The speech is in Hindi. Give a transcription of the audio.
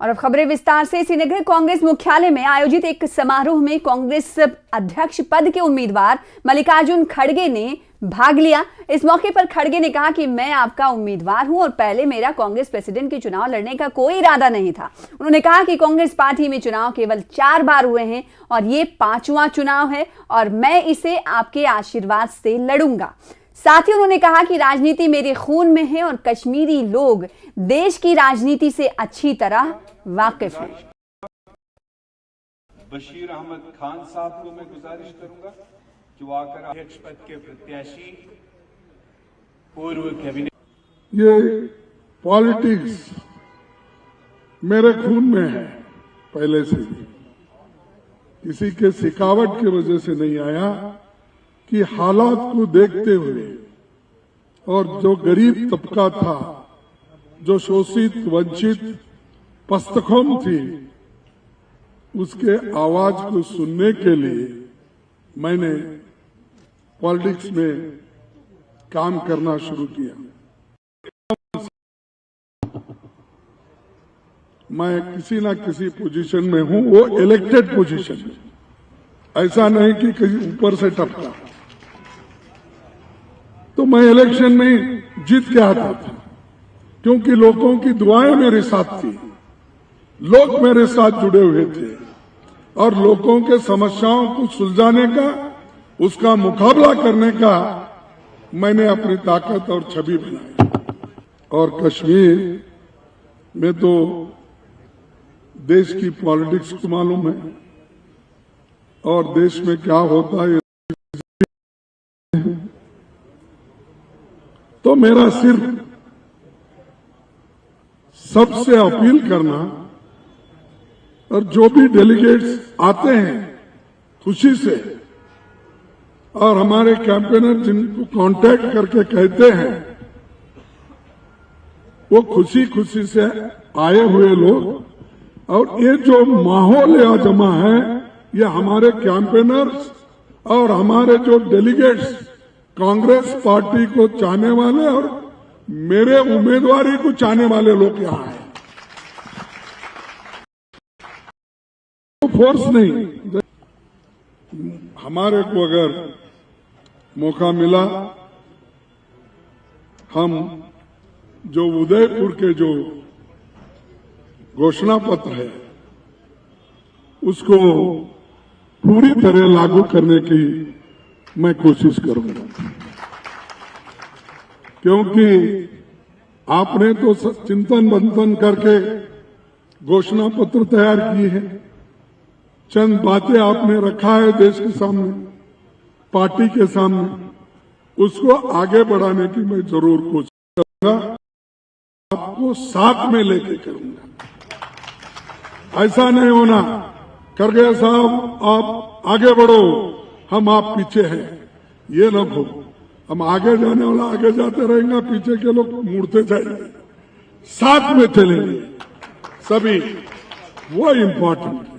और अब खबरें विस्तार से। श्रीनगर कांग्रेस मुख्यालय में आयोजित एक समारोह में कांग्रेस अध्यक्ष पद के उम्मीदवार मल्लिकार्जुन खड़गे ने भाग लिया। इस मौके पर खड़गे ने कहा कि मैं आपका उम्मीदवार हूं और पहले मेरा कांग्रेस प्रेसिडेंट के चुनाव लड़ने का कोई इरादा नहीं था। उन्होंने कहा कि कांग्रेस पार्टी में चुनाव केवल 4 बार हुए हैं और ये 5वां चुनाव है और मैं इसे आपके आशीर्वाद से लड़ूंगा। साथ ही उन्होंने कहा कि राजनीति मेरे खून में है और कश्मीरी लोग देश की राजनीति से अच्छी तरह वाकिफ हैं। बशीर अहमद खान साहब को मैं गुजारिश करूंगा कि वो आकर अध्यक्ष पद के प्रत्याशी पूर्व कैबिनेट। ये पॉलिटिक्स मेरे खून में है पहले से ही, किसी के सिखावट की वजह से नहीं आया कि हालात को देखते हुए और जो गरीब तबका था, जो शोषित वंचित पस्तखोम थी, उसके आवाज को सुनने के लिए मैंने पॉलिटिक्स में काम करना शुरू किया। मैं किसी ना किसी पोजीशन में हूं, वो इलेक्टेड पोजीशन में, ऐसा नहीं कि कहीं ऊपर से टपका। तो मैं इलेक्शन में जीत के आता था क्योंकि लोगों की दुआएं मेरे साथ थी, लोग मेरे साथ जुड़े हुए थे और लोगों के समस्याओं को सुलझाने का, उसका मुकाबला करने का मैंने अपनी ताकत और छवि बनाई। और कश्मीर में तो देश की पॉलिटिक्स को मालूम है और देश में क्या होता है, तो मेरा सिर्फ सबसे अपील करना, और जो भी डेलीगेट्स आते हैं खुशी से, और हमारे कैंपेनर जिनको कांटेक्ट करके कहते हैं, वो खुशी खुशी से आए हुए लोग, और ये जो माहौल यहाँ जमा है, ये हमारे कैंपेनर्स और हमारे जो डेलीगेट्स कांग्रेस पार्टी को चाहने वाले और मेरे उम्मीदवारी को चाहने वाले लोग यहाँ हैं। तो फोर्स नहीं, हमारे को अगर मौका मिला, हम जो उदयपुर के जो घोषणा पत्र है उसको पूरी तरह लागू करने की मैं कोशिश करूंगा, क्योंकि आपने तो चिंतन मंथन करके घोषणा पत्र तैयार की है, चंद बातें आपने रखा है देश के सामने, पार्टी के सामने, उसको आगे बढ़ाने की मैं जरूर कोशिश करूंगा, आपको साथ में लेके करूंगा। ऐसा नहीं होना खड़गे साहब आप आगे बढ़ो, हम आप पीछे हैं, ये न हो। हम आगे जाने वाला आगे जाते रहेंगे, पीछे के लोग मुड़ते जाएंगे, साथ में चलेंगे सभी, वो इम्पोर्टेंट है।